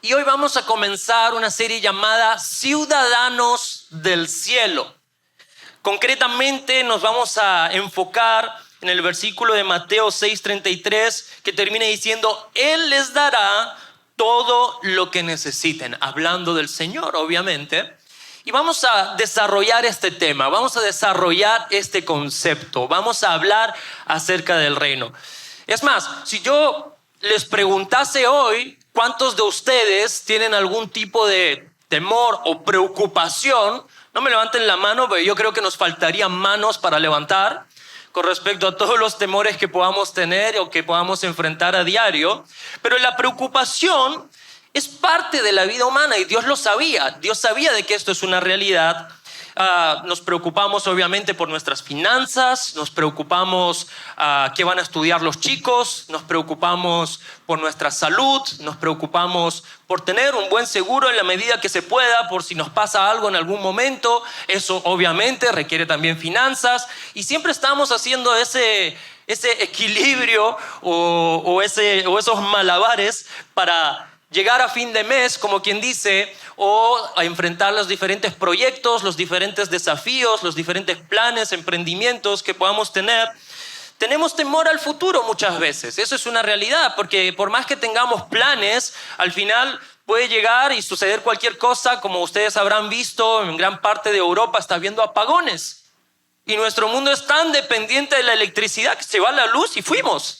y hoy vamos a comenzar una serie llamada Ciudadanos del Cielo. Concretamente nos vamos a enfocar en el versículo de Mateo 6:33 que termina diciendo: Él les dará todo lo que necesiten, hablando del Señor obviamente. Y vamos a desarrollar este tema, vamos a desarrollar este concepto, vamos a hablar acerca del reino. Es más, si yo les preguntase hoy cuántos de ustedes tienen algún tipo de temor o preocupación, no me levanten la mano, pero yo creo que nos faltarían manos para levantar con respecto a todos los temores que podamos tener o que podamos enfrentar a diario. Pero la preocupación es parte de la vida humana y Dios lo sabía. Dios sabía de que esto es una realidad. Nos preocupamos obviamente por nuestras finanzas, nos preocupamos qué van a estudiar los chicos, nos preocupamos por nuestra salud, nos preocupamos por tener un buen seguro en la medida que se pueda, por si nos pasa algo en algún momento. Eso obviamente requiere también finanzas y siempre estamos haciendo ese equilibrio o esos malabares para llegar a fin de mes, como quien dice, o a enfrentar los diferentes proyectos, los diferentes desafíos, los diferentes planes, emprendimientos que podamos tener. Tenemos temor al futuro muchas veces, eso es una realidad, porque por más que tengamos planes, al final puede llegar y suceder cualquier cosa. Como ustedes habrán visto, en gran parte de Europa está habiendo apagones. Y nuestro mundo es tan dependiente de la electricidad que se va la luz y fuimos.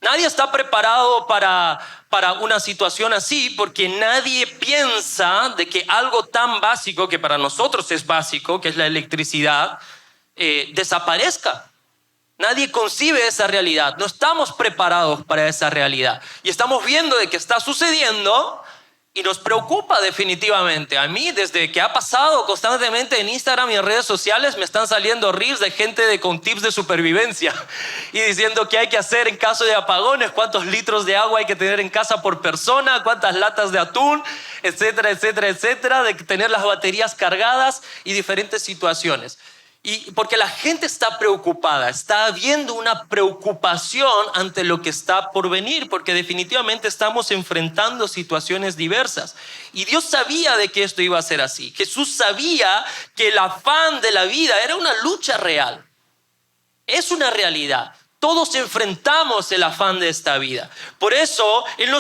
Nadie está preparado para una situación así, porque nadie piensa de que algo tan básico, que para nosotros es básico, que es la electricidad, desaparezca. Nadie concibe esa realidad. No estamos preparados para esa realidad. Y estamos viendo de que está sucediendo y nos preocupa definitivamente. A mí, desde que ha pasado constantemente en Instagram y en redes sociales, me están saliendo reels de gente con tips de supervivencia y diciendo qué hay que hacer en caso de apagones, cuántos litros de agua hay que tener en casa por persona, cuántas latas de atún, etcétera, etcétera, etcétera, de tener las baterías cargadas y diferentes situaciones. Y porque la gente está preocupada, está habiendo una preocupación ante lo que está por venir, porque definitivamente estamos enfrentando situaciones diversas. Y Dios sabía de que esto iba a ser así. Jesús sabía que el afán de la vida era una lucha real. Es una realidad. Todos enfrentamos el afán de esta vida. Por eso Él no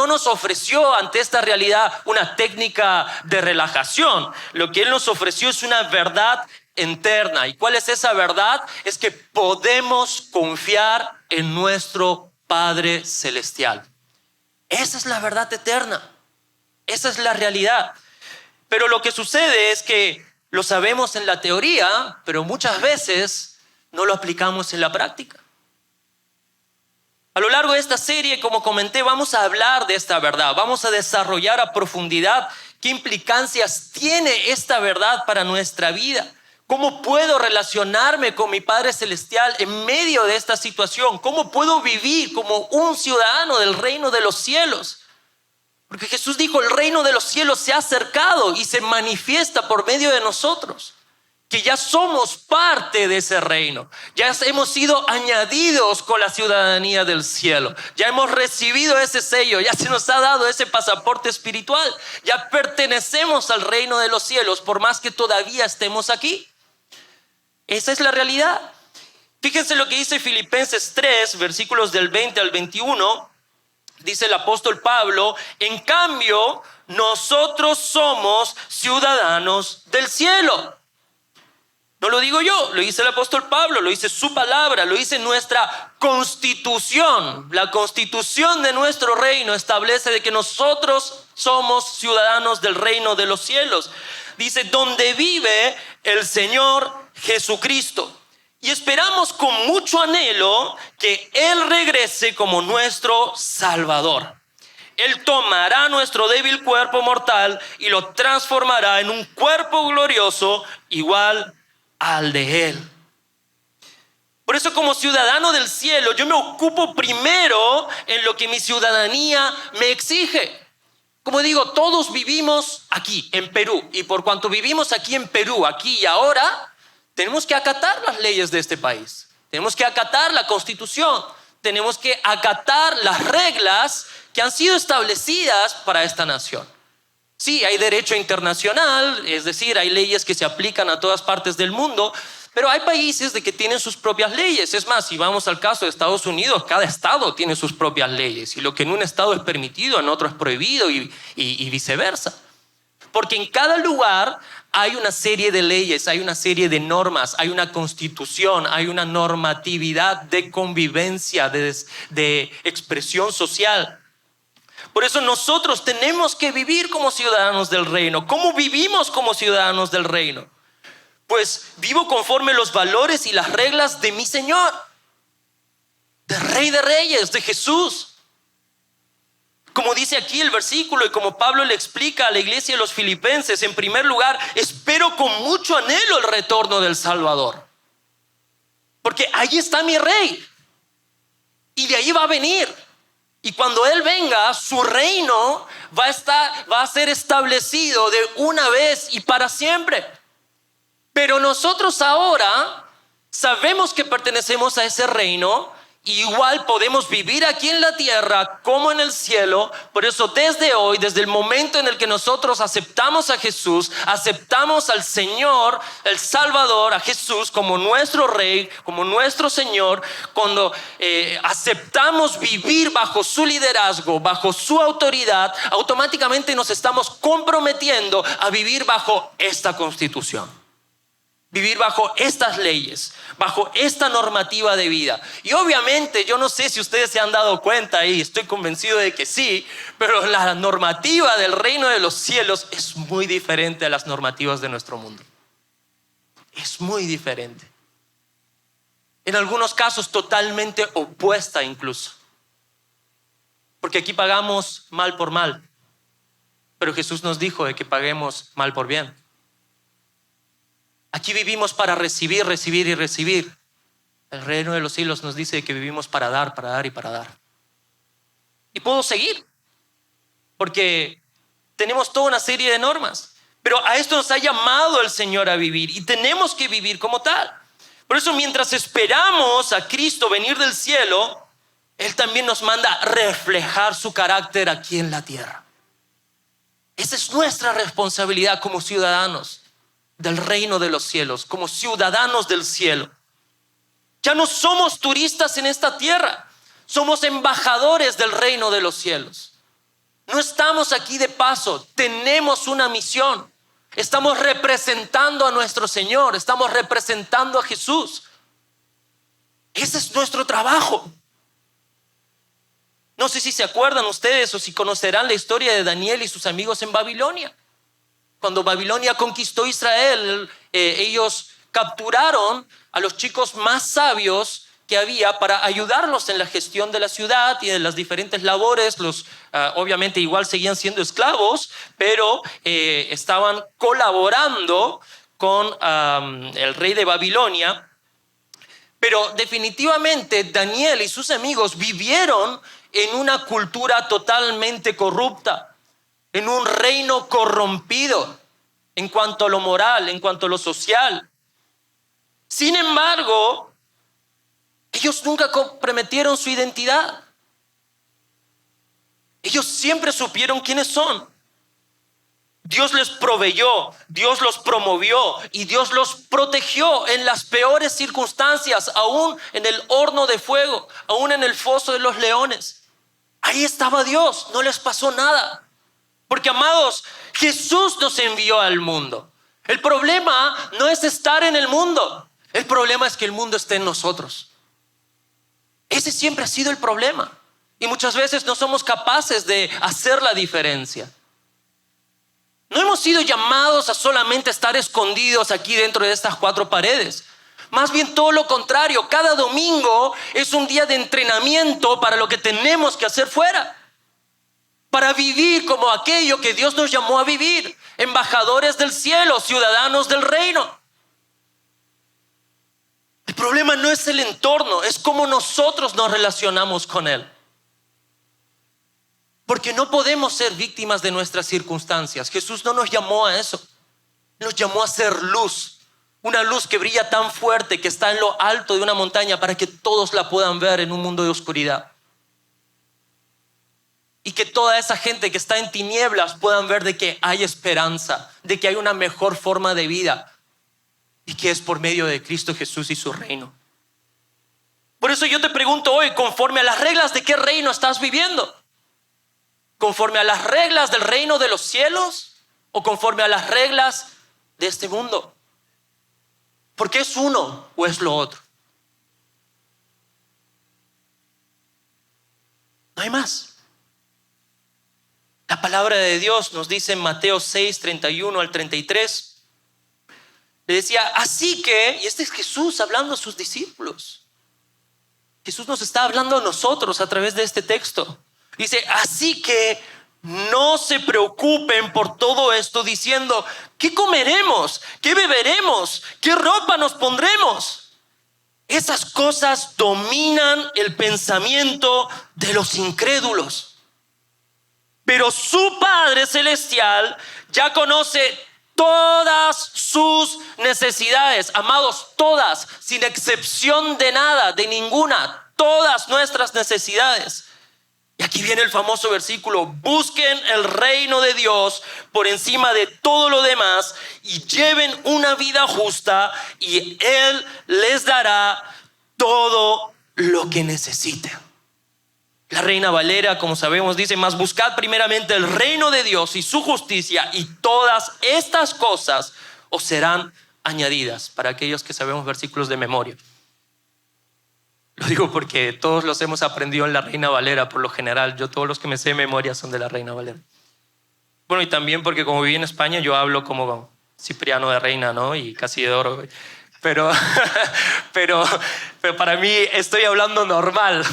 nos ofreció ante esta realidad una técnica de relajación. Lo que Él nos ofreció es una verdad eterna. ¿Y cuál es esa verdad? Es que podemos confiar en nuestro Padre Celestial. Esa es la verdad eterna. Esa es la realidad. Pero lo que sucede es que lo sabemos en la teoría, pero muchas veces no lo aplicamos en la práctica. A lo largo de esta serie, como comenté, vamos a hablar de esta verdad. Vamos a desarrollar a profundidad qué implicancias tiene esta verdad para nuestra vida. ¿Cómo puedo relacionarme con mi Padre Celestial en medio de esta situación? ¿Cómo puedo vivir como un ciudadano del reino de los cielos? Porque Jesús dijo: el reino de los cielos se ha acercado y se manifiesta por medio de nosotros. Que ya somos parte de ese reino, ya hemos sido añadidos con la ciudadanía del cielo, ya hemos recibido ese sello, ya se nos ha dado ese pasaporte espiritual, ya pertenecemos al reino de los cielos, por más que todavía estemos aquí. Esa es la realidad. Fíjense lo que dice Filipenses 3, versículos del 20 al 21, dice el apóstol Pablo: en cambio, nosotros somos ciudadanos del cielo. No lo digo yo, lo dice el apóstol Pablo, lo dice su palabra, lo dice nuestra constitución. La constitución de nuestro reino establece de que nosotros somos ciudadanos del reino de los cielos. Dice: donde vive el Señor Jesucristo. Y esperamos con mucho anhelo que Él regrese como nuestro Salvador. Él tomará nuestro débil cuerpo mortal y lo transformará en un cuerpo glorioso igual al de Él. Por eso, como ciudadano del cielo, yo me ocupo primero en lo que mi ciudadanía me exige. Como digo, todos vivimos aquí en Perú, y por cuanto vivimos aquí en Perú, aquí y ahora, tenemos que acatar las leyes de este país. Tenemos que acatar la Constitución. tenemos que acatar las reglas que han sido establecidas para esta nación. Sí, hay derecho internacional, es decir, hay leyes que se aplican a todas partes del mundo, pero hay países que tienen sus propias leyes. Es más, si vamos al caso de Estados Unidos, cada estado tiene sus propias leyes. Y lo que en un estado es permitido, en otro es prohibido y viceversa. Porque en cada lugar hay una serie de leyes, hay una serie de normas, hay una constitución, hay una normatividad de convivencia, de expresión social. Por eso nosotros tenemos que vivir como ciudadanos del reino. ¿Cómo vivimos como ciudadanos del reino? Pues vivo conforme los valores y las reglas de mi Señor, del Rey de Reyes, de Jesús. Como dice aquí el versículo y como Pablo le explica a la iglesia de los filipenses, en primer lugar, espero con mucho anhelo el retorno del Salvador. Porque ahí está mi Rey y de ahí va a venir. Y cuando Él venga, su reino va a ser establecido de una vez y para siempre. Pero nosotros ahora sabemos que pertenecemos a ese reino. Igual podemos vivir aquí en la tierra como en el cielo. Por eso desde hoy, desde el momento en el que nosotros aceptamos a Jesús, aceptamos al Señor, el Salvador, a Jesús como nuestro Rey, como nuestro Señor, cuando aceptamos vivir bajo su liderazgo, bajo su autoridad, automáticamente nos estamos comprometiendo a vivir bajo esta constitución. Vivir bajo estas leyes, bajo esta normativa de vida. Y obviamente yo no sé si ustedes se han dado cuenta y estoy convencido de que sí, pero la normativa del reino de los cielos es muy diferente a las normativas de nuestro mundo. Es muy diferente. En algunos casos totalmente opuesta incluso. Porque aquí pagamos mal por mal, pero Jesús nos dijo de que paguemos mal por bien. Aquí vivimos para recibir, recibir y recibir. El reino de los cielos nos dice que vivimos para dar y para dar. Y puedo seguir, porque tenemos toda una serie de normas. Pero a esto nos ha llamado el Señor a vivir y tenemos que vivir como tal. Por eso mientras esperamos a Cristo venir del cielo, Él también nos manda reflejar su carácter aquí en la tierra. Esa es nuestra responsabilidad como ciudadanos del reino de los cielos, como ciudadanos del cielo. Ya no somos turistas en esta tierra, somos embajadores del reino de los cielos. No estamos aquí de paso, tenemos una misión. Estamos representando a nuestro Señor, estamos representando a Jesús. Ese es nuestro trabajo. No sé si se acuerdan ustedes o si conocerán la historia de Daniel y sus amigos en Babilonia. Cuando Babilonia conquistó Israel, ellos capturaron a los chicos más sabios que había para ayudarlos en la gestión de la ciudad y de las diferentes labores. Obviamente igual seguían siendo esclavos, pero estaban colaborando con el rey de Babilonia. Pero definitivamente Daniel y sus amigos vivieron en una cultura totalmente corrupta, en un reino corrompido en cuanto a lo moral, en cuanto a lo social. Sin embargo, ellos nunca comprometieron su identidad. Ellos siempre supieron quiénes son. Dios les proveyó, Dios los promovió y Dios los protegió en las peores circunstancias, aún en el horno de fuego, aún en el foso de los leones. Ahí estaba Dios, no les pasó nada. Porque, amados, Jesús nos envió al mundo. El problema no es estar en el mundo. El problema es que el mundo esté en nosotros. Ese siempre ha sido el problema. Y muchas veces no somos capaces de hacer la diferencia. No hemos sido llamados a solamente estar escondidos aquí dentro de estas cuatro paredes. Más bien todo lo contrario. Cada domingo es un día de entrenamiento para lo que tenemos que hacer fuera. Para vivir como aquello que Dios nos llamó a vivir, embajadores del cielo, ciudadanos del reino. El problema no es el entorno, es cómo nosotros nos relacionamos con Él. Porque no podemos ser víctimas de nuestras circunstancias. Jesús no nos llamó a eso, nos llamó a ser luz, Una luz que brilla tan fuerte que está en lo alto de una montaña para que todos la puedan ver en un mundo de oscuridad. Y que toda esa gente que está en tinieblas puedan ver de que hay esperanza, de que hay una mejor forma de vida y que es por medio de Cristo Jesús y su reino. Por eso yo te pregunto hoy, ¿conforme a las reglas de qué reino estás viviendo? ¿Conforme a las reglas del reino de los cielos o conforme a las reglas de este mundo? Porque es uno o es lo otro. No hay más. La palabra de Dios nos dice en Mateo 6, 31 al 33. Le decía, así que, y este es Jesús hablando a sus discípulos. Jesús nos está hablando a nosotros a través de este texto. Dice, así que no se preocupen por todo esto diciendo, ¿qué comeremos? ¿Qué beberemos? ¿Qué ropa nos pondremos? Esas cosas dominan el pensamiento de los incrédulos. Pero su Padre Celestial ya conoce todas sus necesidades. Amados, todas, sin excepción de nada, de ninguna. Todas nuestras necesidades. Y aquí viene el famoso versículo: busquen el reino de Dios por encima de todo lo demás y lleven una vida justa y Él les dará todo lo que necesiten. La Reina Valera, como sabemos, dice, mas buscad primeramente el reino de Dios y su justicia y todas estas cosas os serán añadidas. Para aquellos que sabemos versículos de memoria. Lo digo porque todos los hemos aprendido en la Reina Valera por lo general. Yo todos los que me sé de memoria son de la Reina Valera. Bueno, y también porque como viví en España yo hablo como Cipriano de Reina, ¿no? Y Casidoro. Pero para mí estoy hablando normal.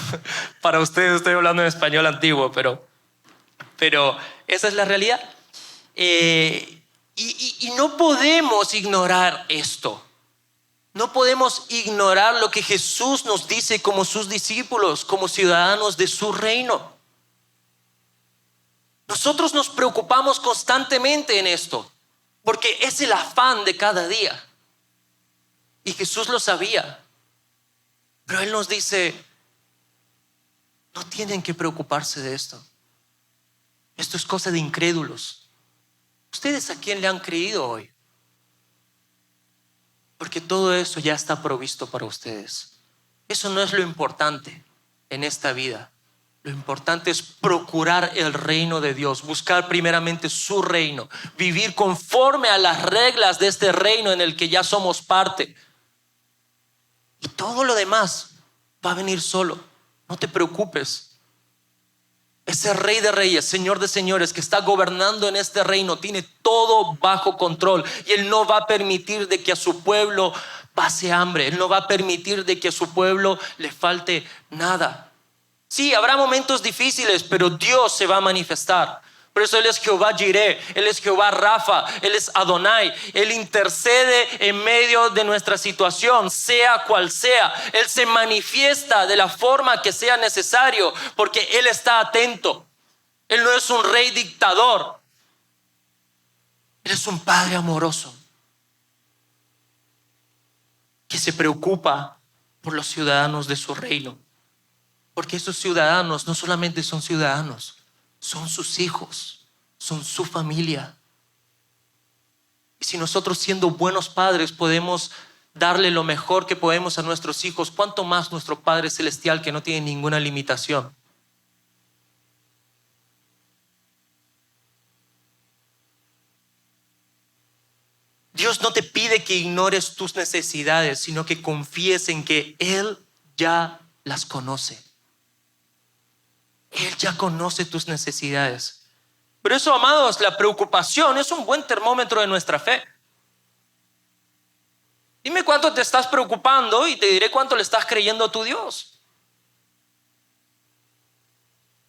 Para ustedes estoy hablando en español antiguo, pero esa es la realidad. Y no podemos ignorar esto. No podemos ignorar lo que Jesús nos dice como sus discípulos, como ciudadanos de su reino. Nosotros nos preocupamos constantemente en esto, porque es el afán de cada día. Y Jesús lo sabía. Pero Él nos dice, no tienen que preocuparse de esto. Esto es cosa de incrédulos. ¿Ustedes a quién le han creído hoy? Porque todo eso ya está provisto para ustedes. Eso no es lo importante en esta vida. Lo importante es procurar el reino de Dios, buscar primeramente su reino, vivir conforme a las reglas de este reino en el que ya somos parte. Y todo lo demás va a venir solo. No te preocupes. Ese Rey de Reyes, Señor de Señores, que está gobernando en este reino, tiene todo bajo control. Y Él no va a permitir de que a su pueblo pase hambre. Él no va a permitir de que a su pueblo le falte nada. Sí, habrá momentos difíciles, pero Dios se va a manifestar. Por eso Él es Jehová Jireh, Él es Jehová Rafa, Él es Adonai. Él intercede en medio de nuestra situación, sea cual sea. Él se manifiesta de la forma que sea necesario, porque Él está atento. Él no es un rey dictador. Él es un Padre amoroso que se preocupa por los ciudadanos de su reino. Porque esos ciudadanos no solamente son ciudadanos, son sus hijos, son su familia. Y si nosotros, siendo buenos padres, podemos darle lo mejor que podemos a nuestros hijos, ¿cuánto más nuestro Padre Celestial, que no tiene ninguna limitación? Dios no te pide que ignores tus necesidades, sino que confíes en que Él ya las conoce. Él ya conoce tus necesidades. Por eso, amados, la preocupación es un buen termómetro de nuestra fe. Dime cuánto te estás preocupando y te diré cuánto le estás creyendo a tu Dios.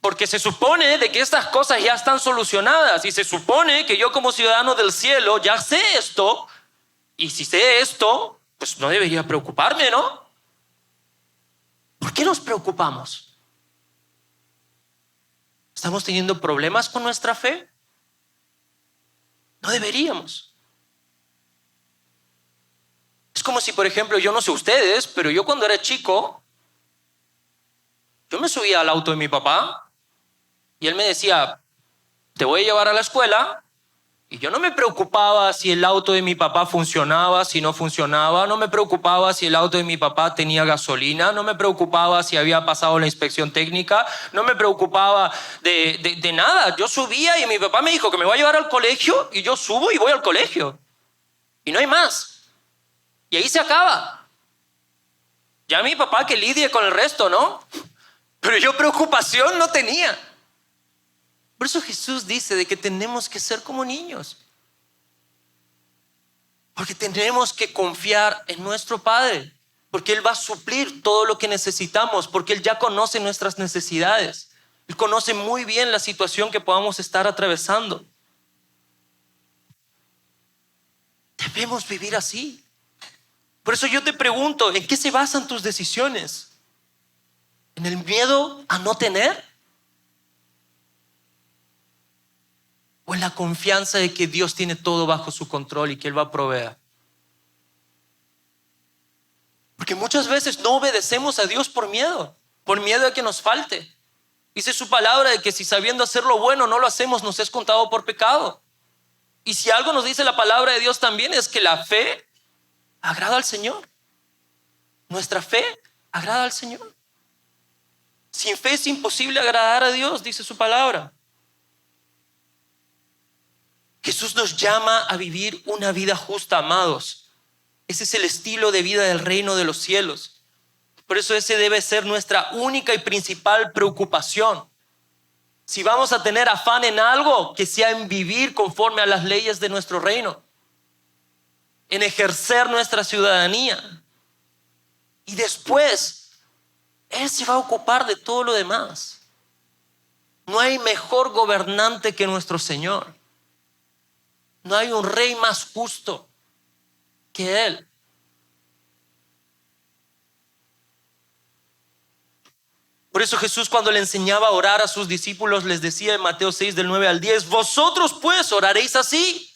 Porque se supone de que estas cosas ya están solucionadas y se supone que yo, como ciudadano del cielo, ya sé esto. Y si sé esto, pues no debería preocuparme, ¿no? ¿Por qué nos preocupamos? ¿Estamos teniendo problemas con nuestra fe? No deberíamos. Es como si, por ejemplo, yo no sé ustedes, pero yo cuando era chico, yo me subía al auto de mi papá y él me decía, te voy a llevar a la escuela. Y yo no me preocupaba si el auto de mi papá funcionaba, si no funcionaba, no me preocupaba si el auto de mi papá tenía gasolina, no me preocupaba si había pasado la inspección técnica, no me preocupaba de nada. Yo subía y mi papá me dijo que me va a llevar al colegio y yo subo y voy al colegio. Y no hay más. Y ahí se acaba. Ya mi papá que lidie con el resto, ¿no? Pero yo preocupación no tenía. Por eso Jesús dice de que tenemos que ser como niños. Porque tenemos que confiar en nuestro Padre. Porque Él va a suplir todo lo que necesitamos. Porque Él ya conoce nuestras necesidades. Él conoce muy bien la situación que podamos estar atravesando. Debemos vivir así. Por eso yo te pregunto, ¿en qué se basan tus decisiones? ¿En el miedo a no tener? ¿O en la confianza de que Dios tiene todo bajo su control y que Él va a proveer? Porque muchas veces no obedecemos a Dios por miedo a que nos falte. Dice su palabra de que si sabiendo hacer lo bueno no lo hacemos, nos es contado por pecado. Y si algo nos dice la palabra de Dios también es que la fe agrada al Señor. Nuestra fe agrada al Señor. Sin fe es imposible agradar a Dios, dice su palabra. Jesús nos llama a vivir una vida justa, amados. Ese es el estilo de vida del reino de los cielos. Por eso ese debe ser nuestra única y principal preocupación. Si vamos a tener afán en algo, que sea en vivir conforme a las leyes de nuestro reino, en ejercer nuestra ciudadanía. Y después, Él se va a ocupar de todo lo demás. No hay mejor gobernante que nuestro Señor. No hay un rey más justo que Él. Por eso Jesús, cuando le enseñaba a orar a sus discípulos, les decía en Mateo 6 del 9 al 10, vosotros pues oraréis así: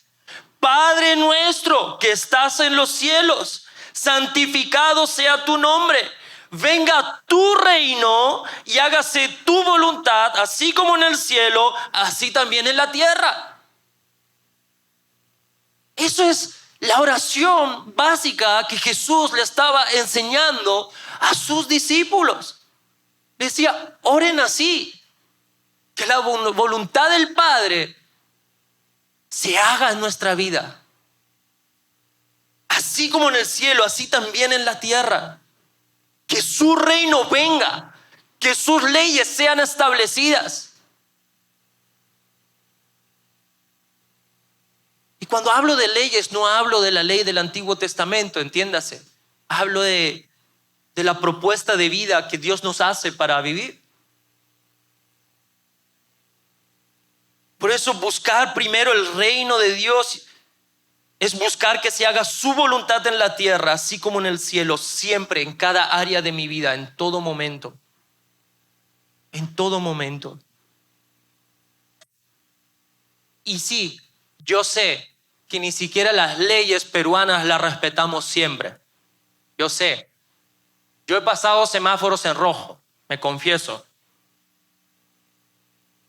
Padre nuestro que estás en los cielos, santificado sea tu nombre. Venga tu reino y hágase tu voluntad, así como en el cielo, así también en la tierra. Eso es la oración básica que Jesús le estaba enseñando a sus discípulos. Decía, oren así, que la voluntad del Padre se haga en nuestra vida. Así como en el cielo, así también en la tierra. Que su reino venga, que sus leyes sean establecidas. Y cuando hablo de leyes, no hablo de la ley del Antiguo Testamento, entiéndase. Hablo de la propuesta de vida que Dios nos hace para vivir. Por eso buscar primero el reino de Dios es buscar que se haga su voluntad en la tierra, así como en el cielo, siempre, en cada área de mi vida, en todo momento. En todo momento. Y sí, yo sé que ni siquiera las leyes peruanas las respetamos siempre. Yo sé. Yo he pasado semáforos en rojo, me confieso.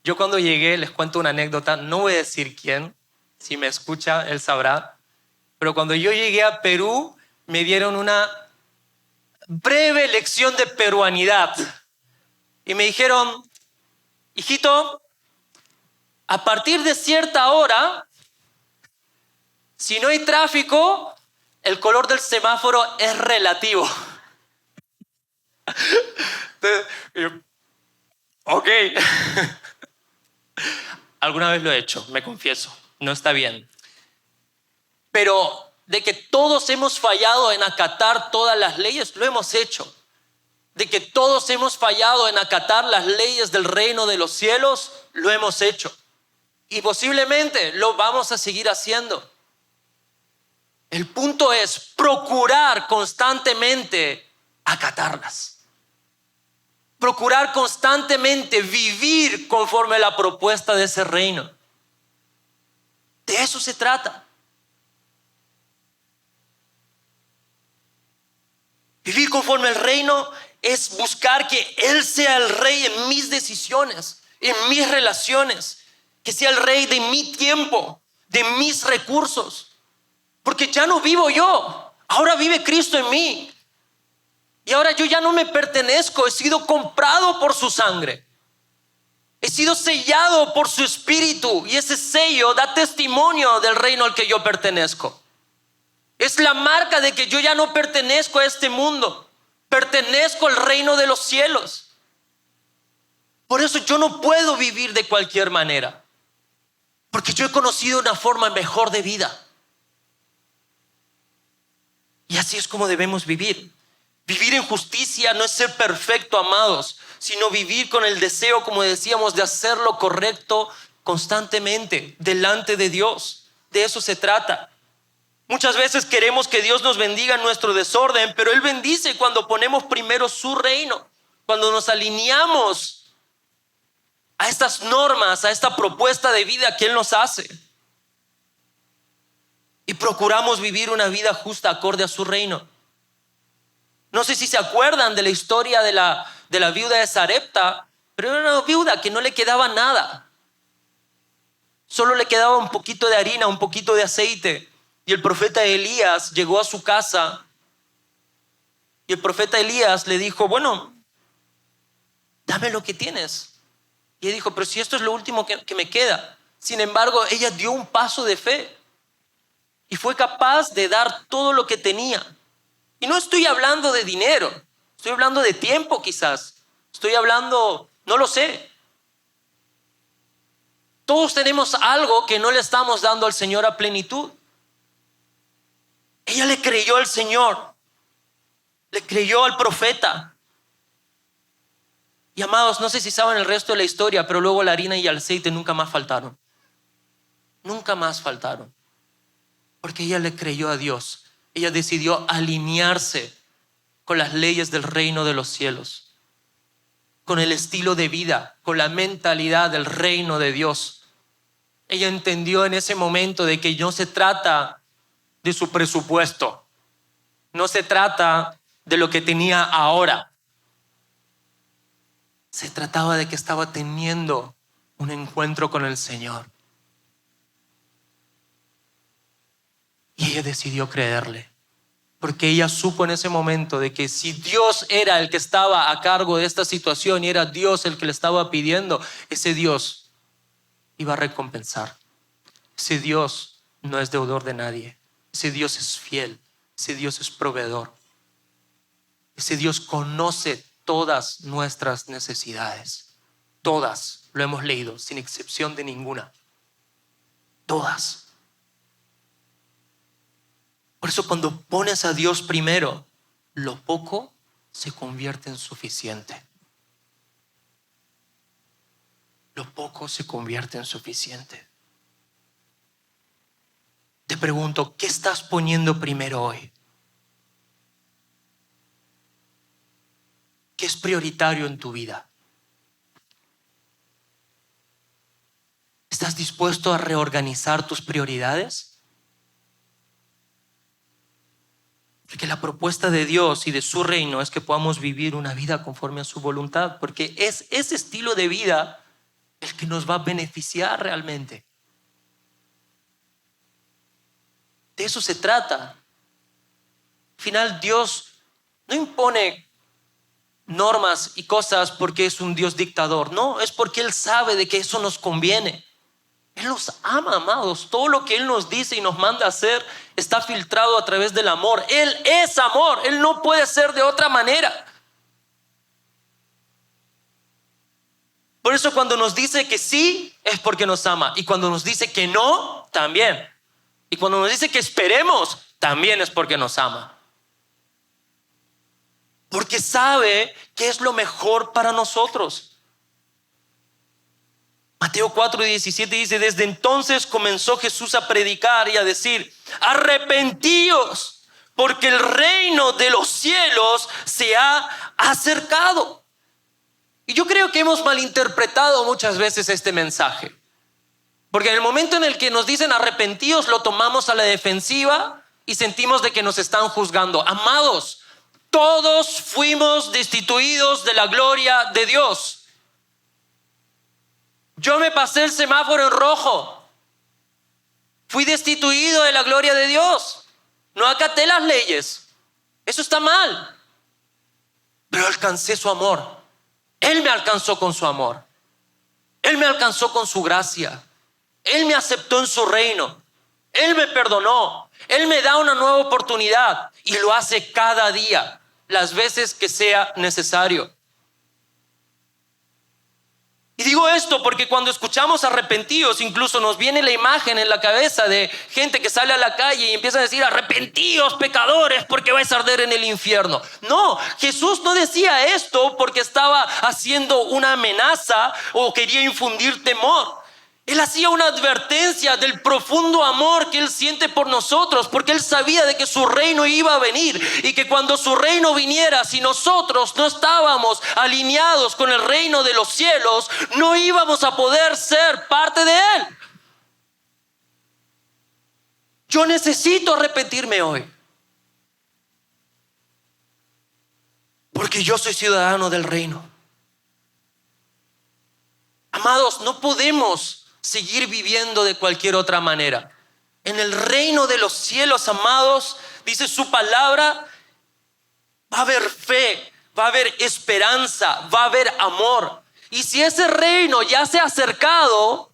Yo cuando llegué, les cuento una anécdota, no voy a decir quién, si me escucha, él sabrá. Pero cuando yo llegué a Perú, me dieron una breve lección de peruanidad. Y me dijeron, hijito, a partir de cierta hora, si no hay tráfico, el color del semáforo es relativo. Ok. Alguna vez lo he hecho, me confieso, no está bien. Pero de que todos hemos fallado en acatar todas las leyes, lo hemos hecho. De que todos hemos fallado en acatar las leyes del reino de los cielos, lo hemos hecho. Y posiblemente lo vamos a seguir haciendo. El punto es procurar constantemente acatarlas. Procurar constantemente vivir conforme a la propuesta de ese reino. De eso se trata. Vivir conforme al reino es buscar que Él sea el rey en mis decisiones, en mis relaciones, que sea el rey de mi tiempo, de mis recursos. Porque ya no vivo yo, ahora vive Cristo en mí. Y ahora yo ya no me pertenezco, he sido comprado por su sangre. He sido sellado por su espíritu y ese sello da testimonio del reino al que yo pertenezco. Es la marca de que yo ya no pertenezco a este mundo, pertenezco al reino de los cielos. Por eso yo no puedo vivir de cualquier manera, porque yo he conocido una forma mejor de vida. Y así es como debemos vivir. Vivir en justicia no es ser perfecto, amados, sino vivir con el deseo, como decíamos, de hacer lo correcto constantemente delante de Dios. De eso se trata. Muchas veces queremos que Dios nos bendiga en nuestro desorden, pero Él bendice cuando ponemos primero su reino, cuando nos alineamos a estas normas, a esta propuesta de vida que Él nos hace. Y procuramos vivir una vida justa acorde a su reino. No sé si se acuerdan de la historia de la viuda de Sarepta, pero era una viuda que no le quedaba nada. Solo le quedaba un poquito de harina, un poquito de aceite. Y el profeta Elías llegó a su casa. Y el profeta Elías le dijo, bueno, dame lo que tienes. Y él dijo, pero si esto es lo último que me queda. Sin embargo, ella dio un paso de fe. Y fue capaz de dar todo lo que tenía. Y no estoy hablando de dinero, estoy hablando de tiempo quizás. Estoy hablando, no lo sé. Todos tenemos algo que no le estamos dando al Señor a plenitud. Ella le creyó al Señor, le creyó al profeta. Y amados, no sé si saben el resto de la historia, pero luego la harina y el aceite nunca más faltaron. Nunca más faltaron. Porque ella le creyó a Dios. Ella decidió alinearse con las leyes del reino de los cielos, con el estilo de vida, con la mentalidad del reino de Dios. Ella entendió en ese momento de que no se trata de su presupuesto, no se trata de lo que tenía ahora. Se trataba de que estaba teniendo un encuentro con el Señor. Y ella decidió creerle, porque ella supo en ese momento de que si Dios era el que estaba a cargo de esta situación y era Dios el que le estaba pidiendo, ese Dios iba a recompensar. Ese Dios no es deudor de nadie. Ese Dios es fiel. Ese Dios es proveedor. Ese Dios conoce todas nuestras necesidades. Todas, lo hemos leído, sin excepción de ninguna. Todas. Por eso cuando pones a Dios primero, lo poco se convierte en suficiente. Lo poco se convierte en suficiente. Te pregunto, ¿qué estás poniendo primero hoy? ¿Qué es prioritario en tu vida? ¿Estás dispuesto a reorganizar tus prioridades? Porque la propuesta de Dios y de su reino es que podamos vivir una vida conforme a su voluntad, porque es ese estilo de vida el que nos va a beneficiar realmente. De eso se trata. Al final, Dios no impone normas y cosas porque es un Dios dictador. No, es porque Él sabe de que eso nos conviene. Él nos ama, amados. Todo lo que Él nos dice y nos manda a hacer está filtrado a través del amor. Él es amor. Él no puede ser de otra manera. Por eso cuando nos dice que sí, es porque nos ama. Y cuando nos dice que no, también. Y cuando nos dice que esperemos, también es porque nos ama. Porque sabe que es lo mejor para nosotros. Mateo 4:17 dice, desde entonces comenzó Jesús a predicar y a decir, arrepentíos, porque el reino de los cielos se ha acercado. Y yo creo que hemos malinterpretado muchas veces este mensaje. Porque en el momento en el que nos dicen arrepentíos, lo tomamos a la defensiva y sentimos de que nos están juzgando. Amados, Todos fuimos destituidos de la gloria de Dios. Yo me pasé el semáforo en rojo. Fui destituido de la gloria de Dios. No acaté las leyes. Eso está mal. Pero alcancé su amor. Él me alcanzó con su amor. Él me alcanzó con su gracia. Él me aceptó en su reino. Él me perdonó. Él me da una nueva oportunidad y lo hace cada día, las veces que sea necesario. Y digo esto porque cuando escuchamos arrepentidos, incluso nos viene la imagen en la cabeza de gente que sale a la calle y empieza a decir: arrepentidos, pecadores, porque vais a arder en el infierno. No, Jesús no decía esto porque estaba haciendo una amenaza o quería infundir temor. Él hacía una advertencia del profundo amor que Él siente por nosotros, porque Él sabía de que su reino iba a venir y que cuando su reino viniera, si nosotros no estábamos alineados con el reino de los cielos, no íbamos a poder ser parte de Él. Yo necesito arrepentirme hoy, porque yo soy ciudadano del reino. Amados, no podemos seguir viviendo de cualquier otra manera. En el reino de los cielos, amados, dice su palabra, va a haber fe, va a haber esperanza, va a haber amor. Y si ese reino ya se ha acercado,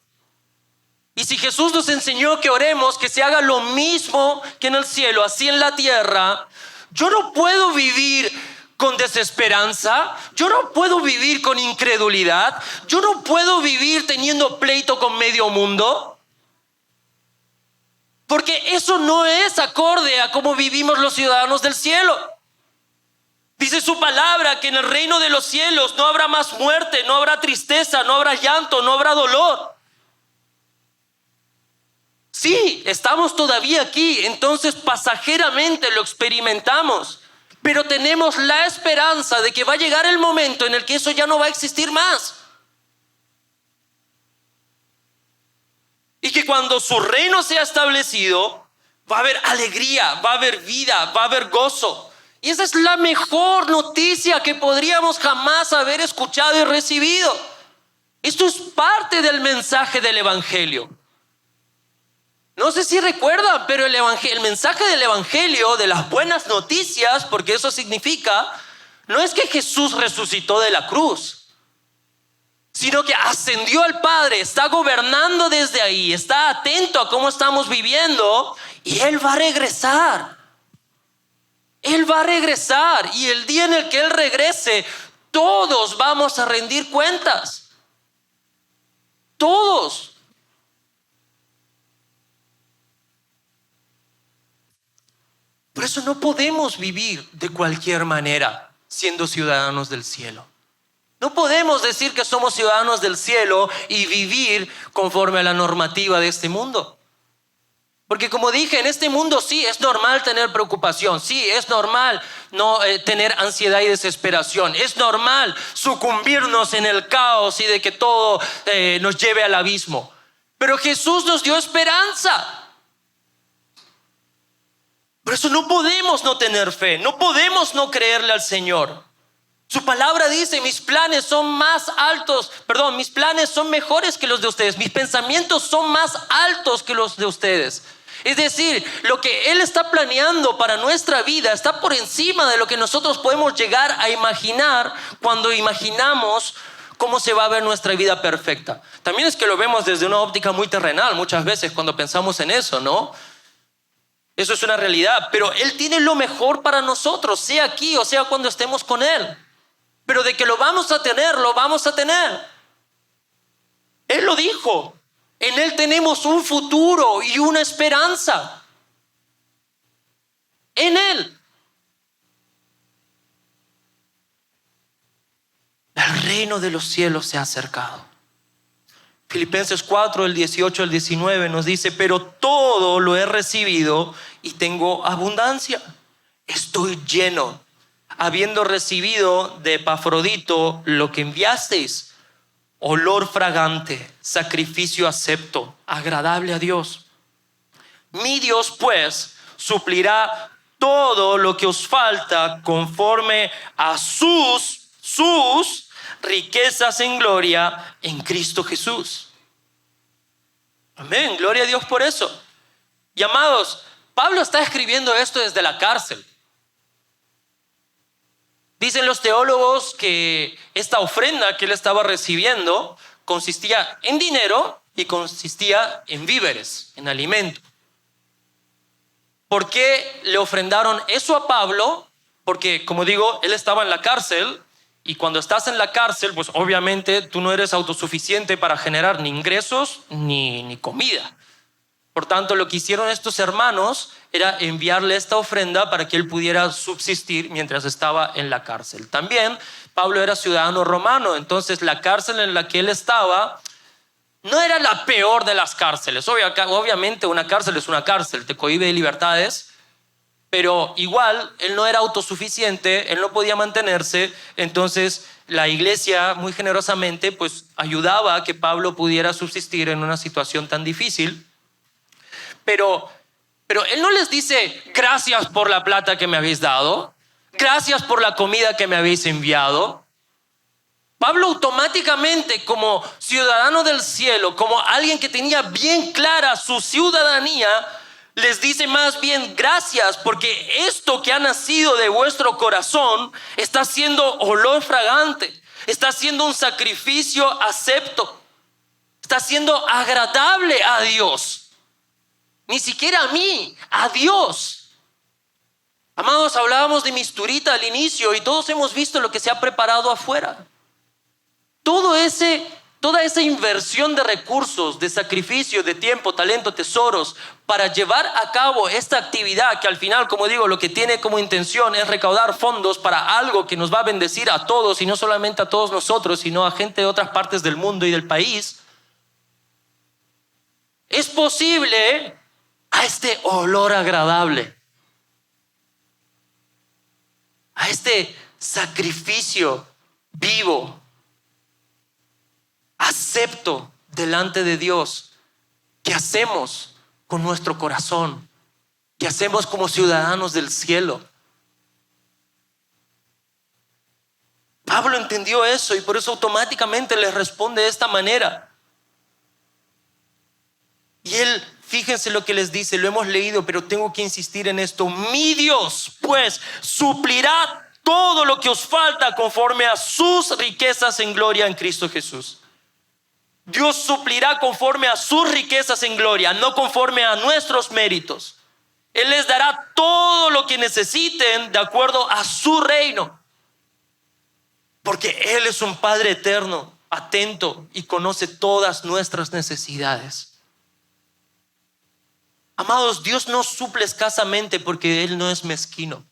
y si Jesús nos enseñó que oremos, que se haga lo mismo que en el cielo, así en la tierra, yo no puedo vivir con desesperanza, yo no puedo vivir con incredulidad, yo no puedo vivir teniendo pleito con medio mundo, porque eso no es acorde a cómo vivimos los ciudadanos del cielo. Dice su palabra que en el reino de los cielos no habrá más muerte, no habrá tristeza, no habrá llanto, no habrá dolor. Sí, estamos todavía aquí, entonces pasajeramente lo experimentamos. Pero tenemos la esperanza de que va a llegar el momento en el que eso ya no va a existir más. Y que cuando su reino sea establecido, va a haber alegría, va a haber vida, va a haber gozo. Y esa es la mejor noticia que podríamos jamás haber escuchado y recibido. Esto es parte del mensaje del Evangelio. No sé si recuerdan, pero el mensaje del Evangelio, de las buenas noticias, porque eso significa, no es que Jesús resucitó de la cruz, sino que ascendió al Padre, está gobernando desde ahí, está atento a cómo estamos viviendo y Él va a regresar. Él va a regresar y el día en el que Él regrese, todos vamos a rendir cuentas. Todos. Por eso no podemos vivir de cualquier manera siendo ciudadanos del cielo. No podemos decir que somos ciudadanos del cielo y vivir conforme a la normativa de este mundo. Porque como dije, en este mundo sí es normal tener preocupación, sí es normal no tener ansiedad y desesperación, es normal sucumbirnos en el caos y de que todo nos lleve al abismo. Pero Jesús nos dio esperanza. Por eso no podemos no tener fe, no podemos no creerle al Señor. Su palabra dice: mis planes son mis planes son mejores que los de ustedes, mis pensamientos son más altos que los de ustedes. Es decir, lo que Él está planeando para nuestra vida está por encima de lo que nosotros podemos llegar a imaginar cuando imaginamos cómo se va a ver nuestra vida perfecta. También es que lo vemos desde una óptica muy terrenal muchas veces cuando pensamos en eso, ¿no? Eso es una realidad, pero Él tiene lo mejor para nosotros, sea aquí o sea cuando estemos con Él. Pero de que lo vamos a tener, lo vamos a tener. Él lo dijo. En Él tenemos un futuro y una esperanza. En Él. El reino de los cielos se ha acercado. Filipenses 4, el 18 al 19 nos dice: pero todo lo he recibido y tengo abundancia. Estoy lleno, habiendo recibido de Epafrodito lo que enviasteis, olor fragante, sacrificio acepto, agradable a Dios. Mi Dios pues suplirá todo lo que os falta conforme a sus riquezas en gloria en Cristo Jesús. Amén, gloria a Dios por eso. Y amados, Pablo está escribiendo esto desde la cárcel. Dicen los teólogos que esta ofrenda que él estaba recibiendo consistía en dinero y consistía en víveres, en alimento. ¿Por qué le ofrendaron eso a Pablo? Porque, como digo, él estaba en la cárcel, y cuando estás en la cárcel, pues obviamente tú no eres autosuficiente para generar ni ingresos ni comida. Por tanto, lo que hicieron estos hermanos era enviarle esta ofrenda para que él pudiera subsistir mientras estaba en la cárcel. También Pablo era ciudadano romano, entonces la cárcel en la que él estaba no era la peor de las cárceles. Obviamente una cárcel es una cárcel, te cohíbe de libertades, pero igual él no era autosuficiente, él no podía mantenerse. Entonces la iglesia muy generosamente pues ayudaba a que Pablo pudiera subsistir en una situación tan difícil. Pero él no les dice: gracias por la plata que me habéis dado, gracias por la comida que me habéis enviado. Pablo automáticamente, como ciudadano del cielo, como alguien que tenía bien clara su ciudadanía, les dice más bien: gracias, porque esto que ha nacido de vuestro corazón está siendo olor fragante, está siendo un sacrificio acepto, está siendo agradable a Dios. Ni siquiera a mí, a Dios. Amados, hablábamos de misturita al inicio y todos hemos visto lo que se ha preparado afuera. Toda esa inversión de recursos, de sacrificio, de tiempo, talento, tesoros, para llevar a cabo esta actividad que al final, como digo, lo que tiene como intención es recaudar fondos para algo que nos va a bendecir a todos, y no solamente a todos nosotros, sino a gente de otras partes del mundo y del país. Es posible a este olor agradable, a este sacrificio vivo, acepto delante de Dios, que hacemos con nuestro corazón, que hacemos como ciudadanos del cielo. Pablo entendió eso y por eso automáticamente les responde de esta manera. Y él, fíjense lo que les dice, lo hemos leído, pero tengo que insistir en esto: mi Dios pues suplirá todo lo que os falta conforme a sus riquezas en gloria en Cristo Jesús. Dios suplirá conforme a sus riquezas en gloria, no conforme a nuestros méritos. Él les dará todo lo que necesiten de acuerdo a su reino, porque Él es un Padre eterno, atento y conoce todas nuestras necesidades. Amados, Dios no suple escasamente porque Él no es mezquino.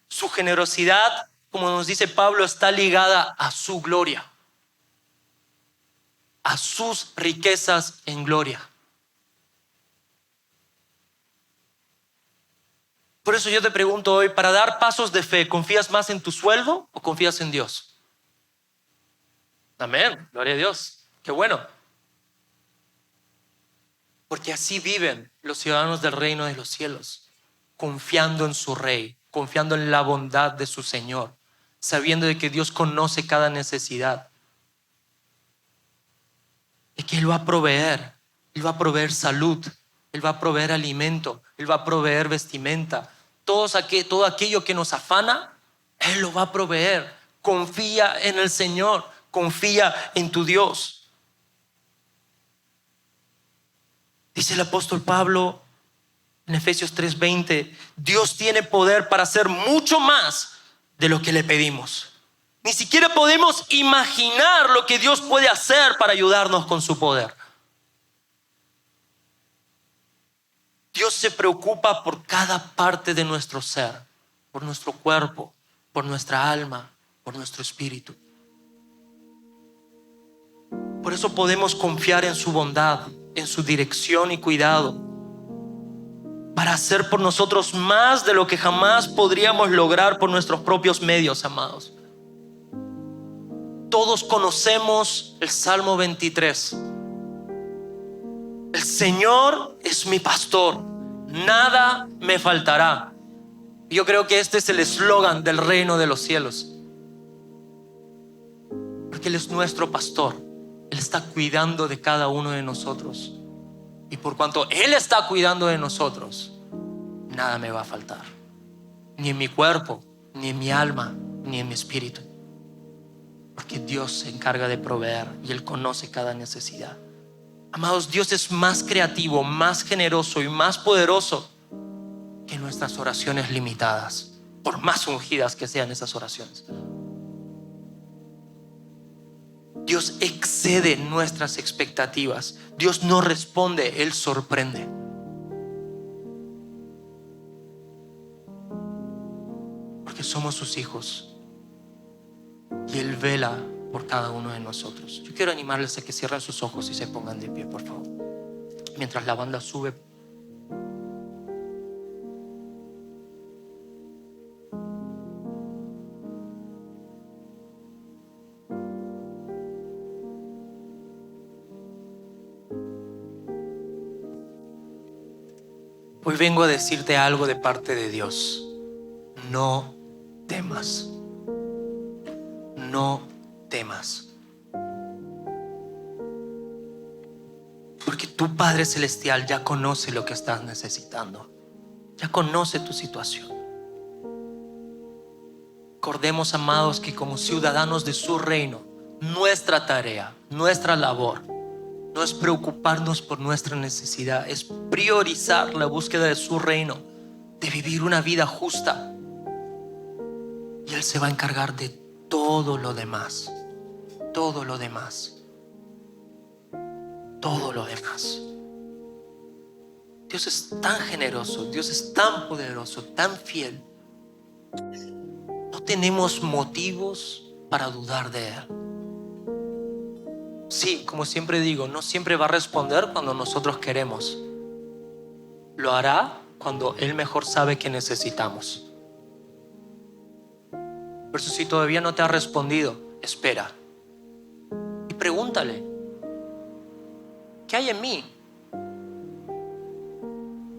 Su generosidad, como nos dice Pablo, está ligada a su gloria, a sus riquezas en gloria. Por eso yo te pregunto hoy, para dar pasos de fe, ¿confías más en tu sueldo o confías en Dios? Amén, gloria a Dios, qué bueno. Porque así viven los ciudadanos del reino de los cielos, confiando en su Rey, confiando en la bondad de su Señor, sabiendo de que Dios conoce cada necesidad, de que Él va a proveer salud, Él va a proveer alimento, Él va a proveer vestimenta. Todo aquello que nos afana, Él lo va a proveer. Confía en el Señor, confía en tu Dios. Dice el apóstol Pablo en Efesios 3:20, Dios tiene poder para hacer mucho más de lo que le pedimos. Ni siquiera podemos imaginar lo que Dios puede hacer para ayudarnos con su poder. Dios se preocupa por cada parte de nuestro ser, por nuestro cuerpo, por nuestra alma, por nuestro espíritu. Por eso podemos confiar en su bondad, en su dirección y cuidado, para hacer por nosotros más de lo que jamás podríamos lograr por nuestros propios medios, amados. Todos conocemos el Salmo 23. El Señor es mi pastor, nada me faltará. Yo creo que este es el eslogan del reino de los cielos. Porque Él es nuestro pastor. Él está cuidando de cada uno de nosotros. Y por cuanto Él está cuidando de nosotros, nada me va a faltar. Ni en mi cuerpo, ni en mi alma, ni en mi espíritu. Porque Dios se encarga de proveer y Él conoce cada necesidad. Amados, Dios es más creativo, más generoso y más poderoso que nuestras oraciones limitadas, por más ungidas que sean esas oraciones. Dios excede nuestras expectativas. Dios no responde, Él sorprende. Porque somos sus hijos y Él vela por cada uno de nosotros. Yo quiero animarles a que cierren sus ojos y se pongan de pie, por favor, mientras la banda sube. Hoy vengo a decirte algo de parte de Dios. No temas. No temas. Porque tu Padre Celestial ya conoce lo que estás necesitando. Ya conoce tu situación. Recordemos, amados, que como ciudadanos de su reino, nuestra tarea, nuestra labor, no es preocuparnos por nuestra necesidad, es priorizar la búsqueda de su reino, de vivir una vida justa. Y Él se va a encargar de todo lo demás. Todo lo demás. Todo lo demás. Dios es tan generoso, Dios es tan poderoso, tan fiel. No tenemos motivos para dudar de Él. Sí, como siempre digo, no siempre va a responder cuando nosotros queremos. Lo hará cuando Él mejor sabe que necesitamos. Por eso, si todavía no te ha respondido, espera y pregúntale: ¿qué hay en mí?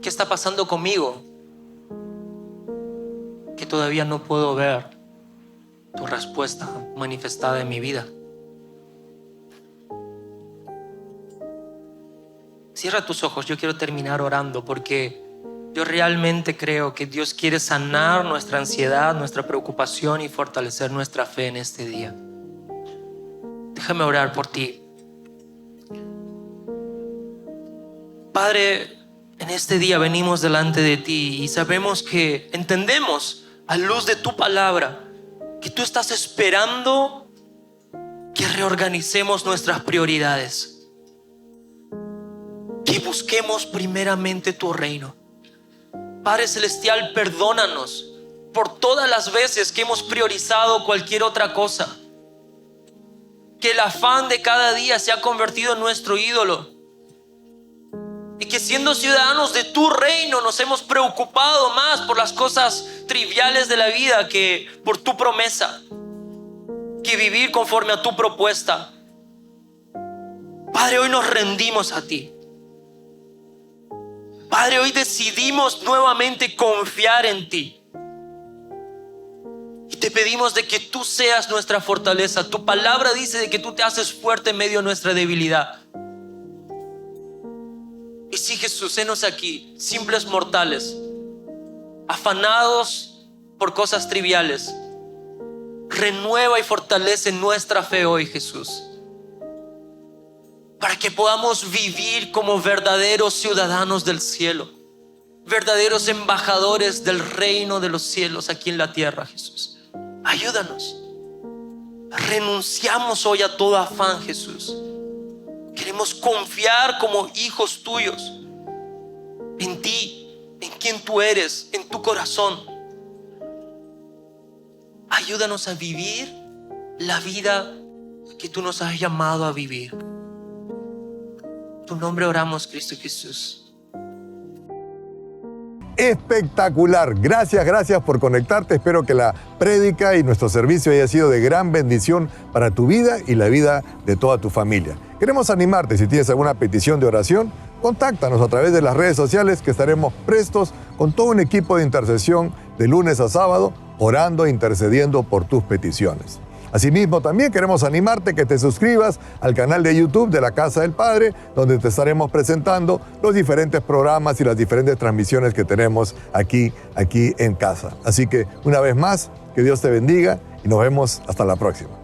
¿Qué está pasando conmigo? Que todavía no puedo ver tu respuesta manifestada en mi vida. Cierra tus ojos, yo quiero terminar orando porque yo realmente creo que Dios quiere sanar nuestra ansiedad, nuestra preocupación y fortalecer nuestra fe en este día. Déjame orar por ti. Padre, en este día venimos delante de ti y sabemos que entendemos a luz de tu palabra que tú estás esperando que reorganicemos nuestras prioridades. Que busquemos primeramente tu reino. Padre Celestial, perdónanos por todas las veces que hemos priorizado cualquier otra cosa. Que el afán de cada día se ha convertido en nuestro ídolo. Y que siendo ciudadanos de tu reino nos hemos preocupado más por las cosas triviales de la vida que por tu promesa. Que vivir conforme a tu propuesta. Padre, hoy nos rendimos a ti. Padre, hoy decidimos nuevamente confiar en ti. Y te pedimos de que tú seas nuestra fortaleza. Tu palabra dice de que tú te haces fuerte en medio de nuestra debilidad. Y sí, Jesús, henos aquí, simples mortales, afanados por cosas triviales. Renueva y fortalece nuestra fe hoy, Jesús, para que podamos vivir como verdaderos ciudadanos del cielo, verdaderos embajadores del reino de los cielos aquí en la tierra, Jesús. Ayúdanos. Renunciamos hoy a todo afán, Jesús. Queremos confiar como hijos tuyos en ti, en quien tú eres, en tu corazón. Ayúdanos a vivir la vida que tú nos has llamado a vivir. En tu nombre oramos, Cristo Jesús. Espectacular. Gracias por conectarte. Espero que la prédica y nuestro servicio haya sido de gran bendición para tu vida y la vida de toda tu familia. Queremos animarte. Si tienes alguna petición de oración, contáctanos a través de las redes sociales que estaremos prestos con todo un equipo de intercesión de lunes a sábado, orando e intercediendo por tus peticiones. Asimismo, también queremos animarte que te suscribas al canal de YouTube de la Casa del Padre, donde te estaremos presentando los diferentes programas y las diferentes transmisiones que tenemos aquí en casa. Así que, una vez más, que Dios te bendiga y nos vemos hasta la próxima.